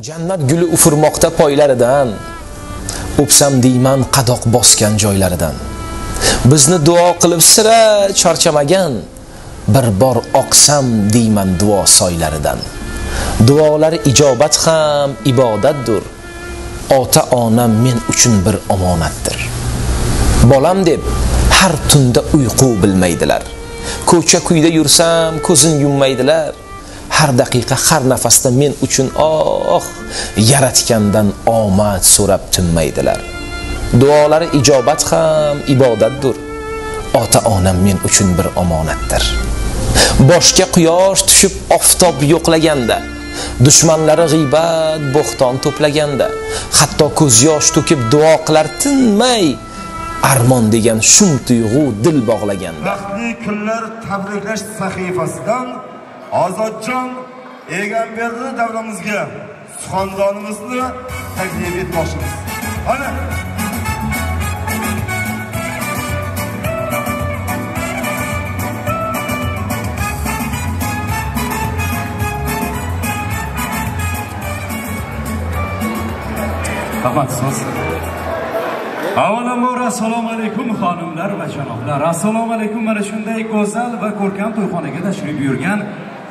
Jannat guli ufurmoqda poylaridan, o'psam deyman qadoq bosgan joylaridan. Bizni duo qilib sira charchamagan, bir bor oqsam deyman duo soylaridan. Duolari ijobat ham ibodatdir. Ota onam men uchun bir omonatdir. Bolam deb har tunda uyqu bilmaydilar. Ko'cha kuyda yursam ko'zin yummaydilar. Har daqiqa har nafasda men uchun yaratgandan omad so'rab tinmaydilar. Duolari ijobat ham ibodatdir. Ota onam men uchun bir omonatdir. Boshga quyosh tushib oftob yo'qlaganda, dushmanlari g'iybat bo'xton to'plaganda, hatto ko'z yosh to'kib duo qilar tinmay, armon degan shum tuyg'u dil bog'laganda. Baxtli kunlar tabriklash sahifasidan Ozodjon Egamberdi davramizga suxandonimizni taklif etmoqchimiz. Ana Rahmat siz. Avvalambor assalomu alaykum xonimlar va janoblar. Assalomu alaykum mana shunday go'zal va ko'rkam to'yxonaga tashrif buyurgan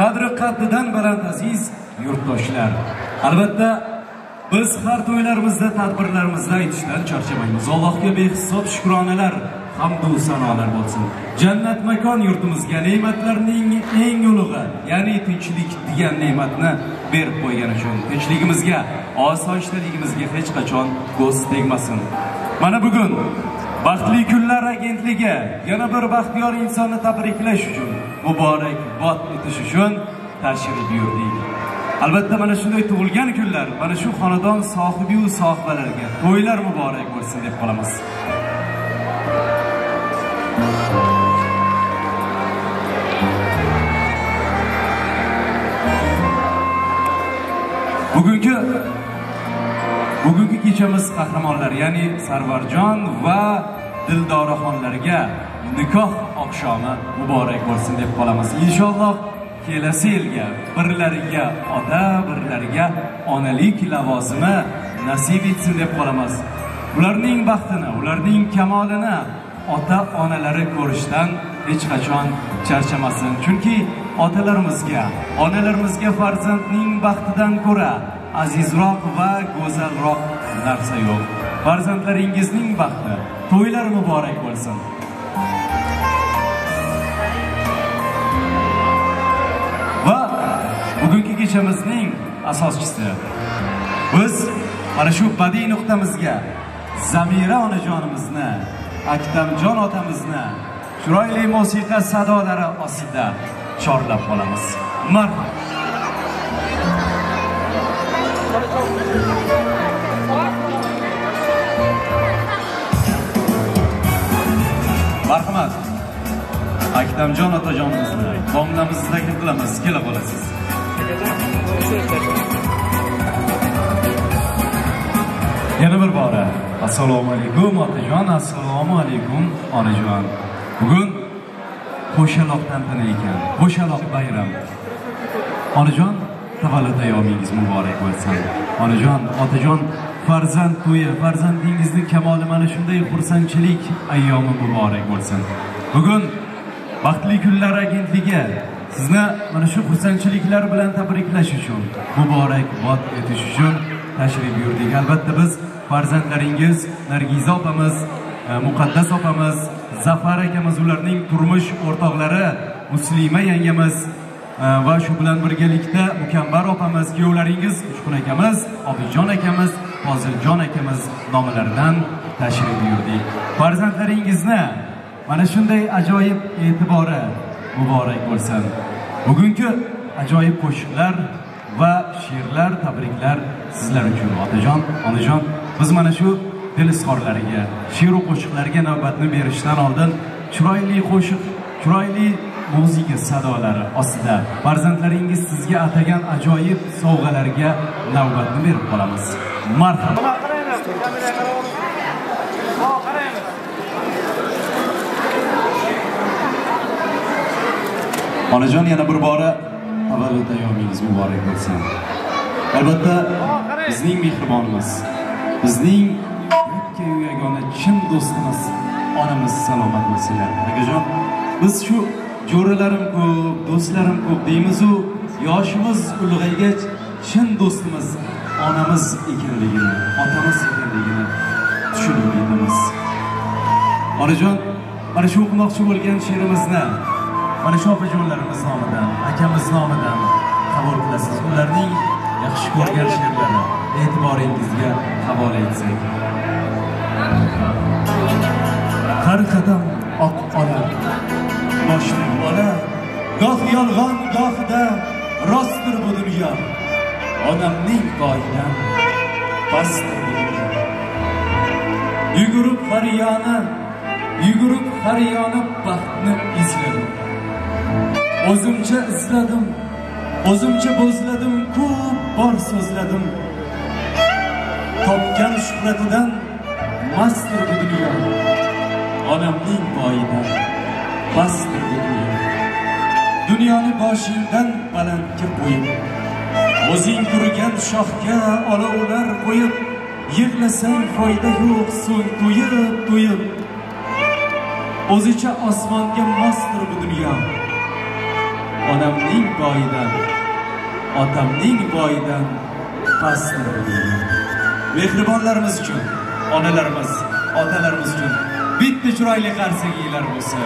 qadri qaddidan baland aziz yurtdoshlar. Albatta biz har to'ylarimizda, tadbirlarimizda aytishdan charchamaymiz. Allohga behisob shukronalar, hamd va sanolar bo'lsin. Jannat makon yurtimizga ne'matlarning eng ulug'i, ya'ni tinchlik degan ne'matni berib qo'ygan uchun tinchligimizga, osoyishtaligimizga hech qachon ko'z tegmasin. Mana bugun Baxtli kunlar agentligi yana bir baxtiyor insonni tabriklash uchun, muborak bot etish uchun tashrif buyurdik. Albatta mana shunday tug'ilgan kunlar, mana shu xonadon sohibi va sohibalariga to'ylar muborak bo'lsin deb qolamiz. Bugungi kechamiz qahramonlar, ya'ni Sarvarjon va Dildoraxonlarga nikoh oqshomi muborak bo'lsin deb qolamiz. Inshaalloh kelasi yilga birlariga ota, birlariga onalik lavozimi nasib etsin deb qolamiz. Ularning baxtini, ularning kamolini ota-onalari ko'rishdan hech qachon charchamasin. Chunki otalarimizga, onalarimizga farzandning baxtidan ko'ra azizroq va go'zalroq narsa yo'q. Farzandlaringizning baxti, to'ylar muborak bo'lsin. Va bugungi kechamizning asoschisi biz mana shu badiiy nuqtamizga Zamira onajonimizni, Aktamjon otamizni chiroyli musiqa sadolari ostida chorlab qolamiz. Marhamat. Marhamat. Aktamjon otajonimizni domlamizdagi qilamiz, kela qolasiz. Yana bir bora assalomu alaykum otajon, assalomu alaykum onajon. Bugun qo'shaloq tantana ekan, qo'shaloq bayram. Onajon, tavallud ayyomingiz muborak bo'lsin. Onajon, otajon, farzand to'yi, farzandingizning kamoli mana shunday xursandchilik ayyomi muborak bo'lsin. Bugun Baxtli kunlar agentligi sizni mana shu xursandchiliklar bilan tabriklash uchun, muborak bot etish uchun tashrif buyurdik. Albatta biz farzandlaringiz Nargiza opamiz, Muqaddas opamiz, Zafar akamiz, ularning turmush o'rtoqlari Muslima yangamiz va shu bilan birgalikda Mukambar opamiz, kuyovlaringiz Uchqun akamiz, Obidjon akamiz, Foziljon akamiz nomlaridan tashrif buyurdik. Farzandlaringizni mana shunday ajoyib e'tibori muborak bo'lsin. Bugungi ajoyib qo'shiqlar va she'rlar, tabriklar sizlar uchun otajon, onajon. Biz mana shu dil izhorlariga, she'r va qo'shiqlarga navbatni berishdan oldin chiroyli qo'shiq, chiroyli musiqa sadolari ostida farzandlaringiz sizga atagan ajoyib sovg'alarga navbatni berib qolamiz. Marhamat. Onajon, yana bir bora tavallud ayyomingiz muborak bo'lsin. Albatta bizning mehribonimiz, bizning yakka yagona chin do'stimiz onamiz salomat bo'lsinlar. Akajon, biz shu jo'ralarim ko'p, do'stlarim ko'p deymiz-u, yoshimiz ulg'aygach chin do'stimiz onamiz ekanligini, otamiz ekanligini tushunib yetamiz. Onajon, mana shu o'qimoqchi bo'lgan she'rimizni mana shu opajonlarimiz nomidan, akamiz nomidan qabul qilasiz. Ularning yaxshi ko'rgan she'rlari e'tiboringizga havola etsak. Har qadam oq ola, boshli bola, goh yolg'on, gohida rostdir bu dunyo. Odamning boyidan pastdir bu dunyo. Yugurib fariyona baxtni izladim. O'zimcha bo'zladim, ko'p bor so'zladim. Topgan shuhratidan mastdir bu dunyo. Onamning boyidan pastdir bu dunyo. Dunyoni boshingdan balandga qo'yib, o'zing turgan shoxga olovlar qo'yib, yig'lasang foyda yo'q, so'ng to'yib o'zicha osmonga mostdir bu dunyo. Onamning boyidan, otamning boyidan pastdir bu dunyo. Mehribonlarimiz uchun, onalarimiz, otalarimiz uchun bitta chiroyli qarsaklar bo'lsa.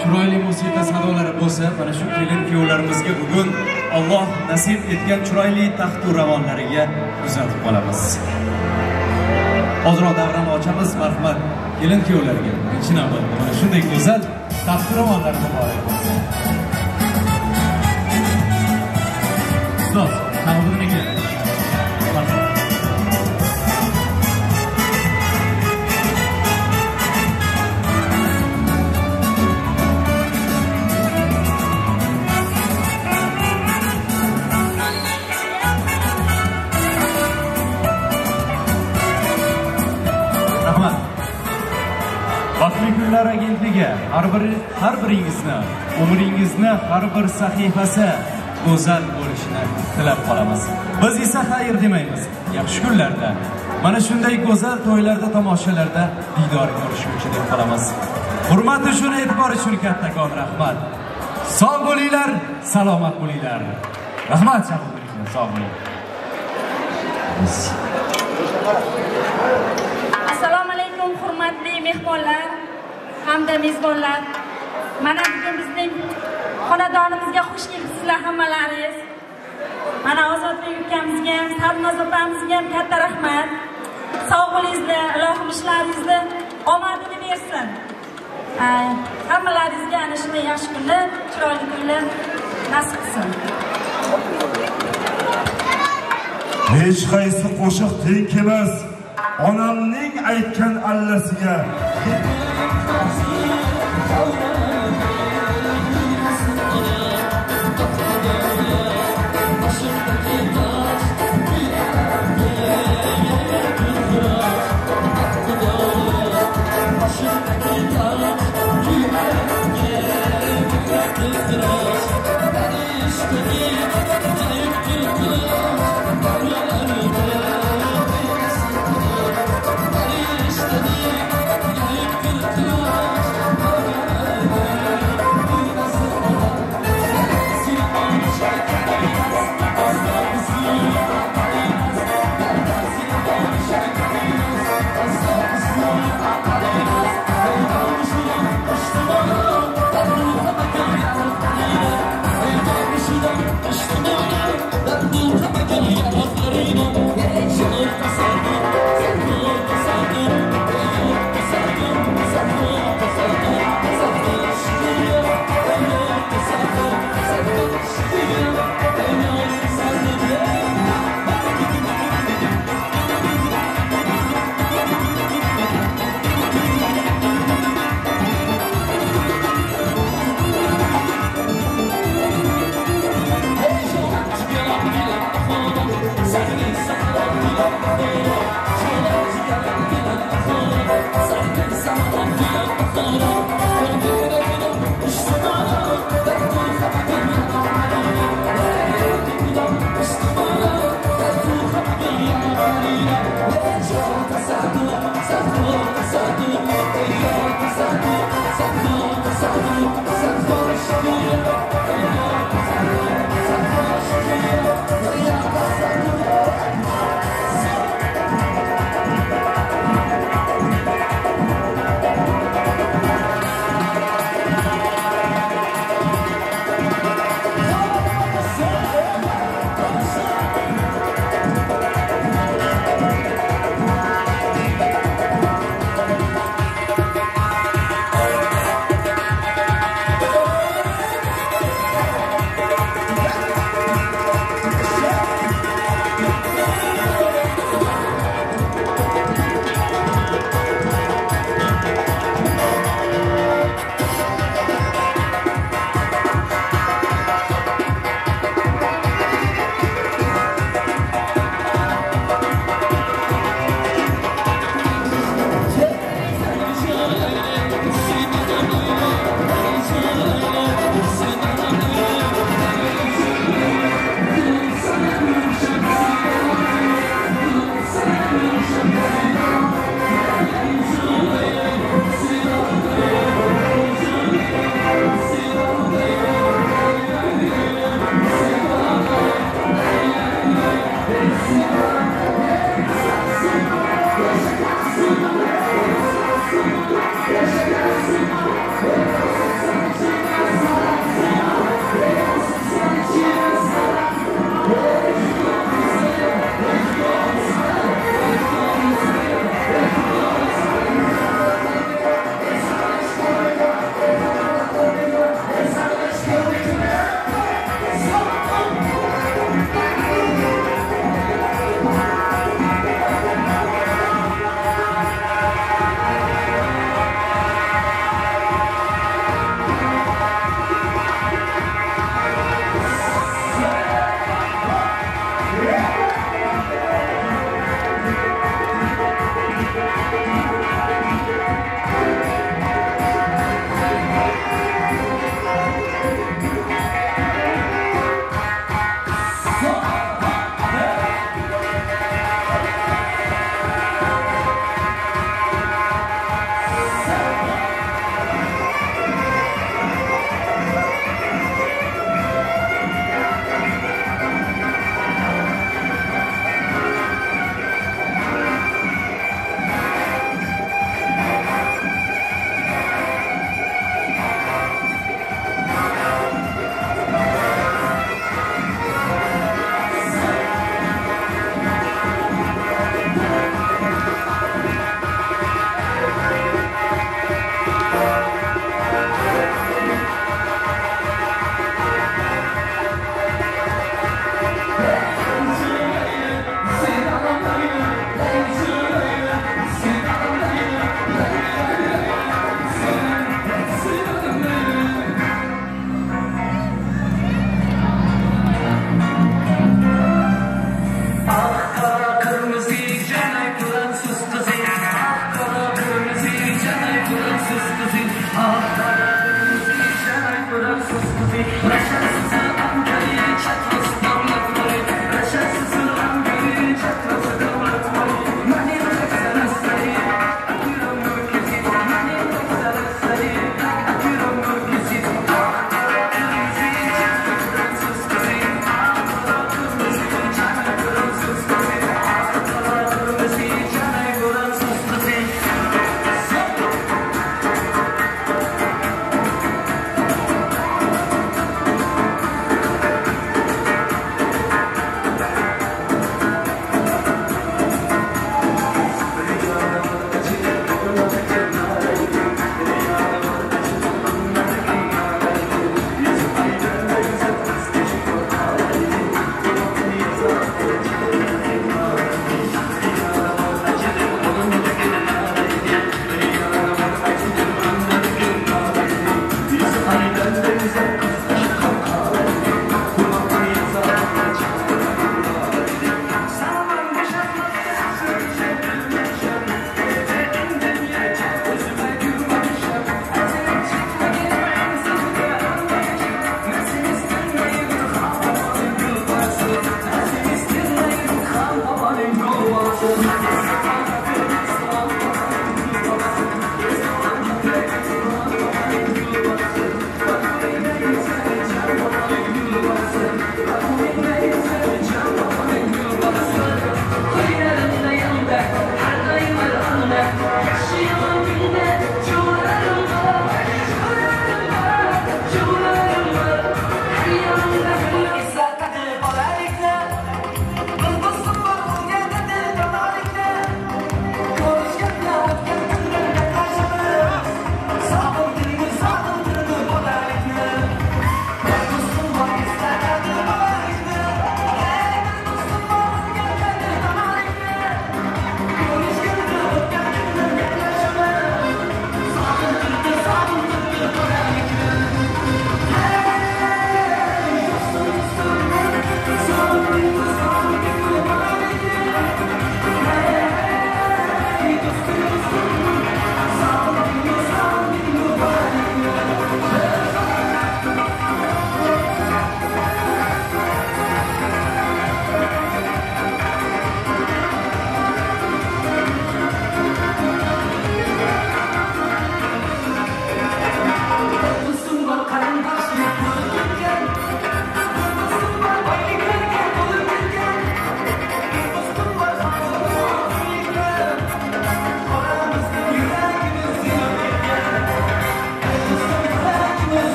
Chiroyli musiqa sadolari bo'lsa, mana shu kelin-kuyovlarimizga bugun Alloh nasib etgan chiroyli taxt-u ravonlariga uzatib qolamiz. Hozir davrini ochamiz, marhamat kelin-kuyovlarga. Birinchi navbatda mana shunday go'zal taxt-u ravonlar muborak bo'lsin. Ustoz, taqdirniga. Marhamat. Baxtli kunlar agentligi har biringizni, umringizni har bir sahifasi go'zal bo'lishini tilab qolamiz. Biz esa xayr demaymiz. Yaxshi kunlarda, mana shunday go'zal to'ylarda, tomoshalarda diydor ko'rishguncha deb qolamiz. Hurmat uchun, e'tibor uchun kattakon rahmat. Sog' bo'linglar, salomat bo'linglar. Rahmat, sog' bo'ling. Assalomu alaykum hurmatli mehmonlar hamda mezbonlar. Mana bugun bizning xonadonimizga xush kelibsizlar hammalaringiz. Mana Ozodbek ukamizga, Sarnoz opamizga ham katta rahmat. Sog' bo'linglar, Ilohim ishlaringizni omadini bersin. Hammalaringizga ana shunday yaxshi kunlar, chiroyli kunlar nasib qilsin. Hech qaysi qo'shiq teng emas. Onamning aytgan allasiga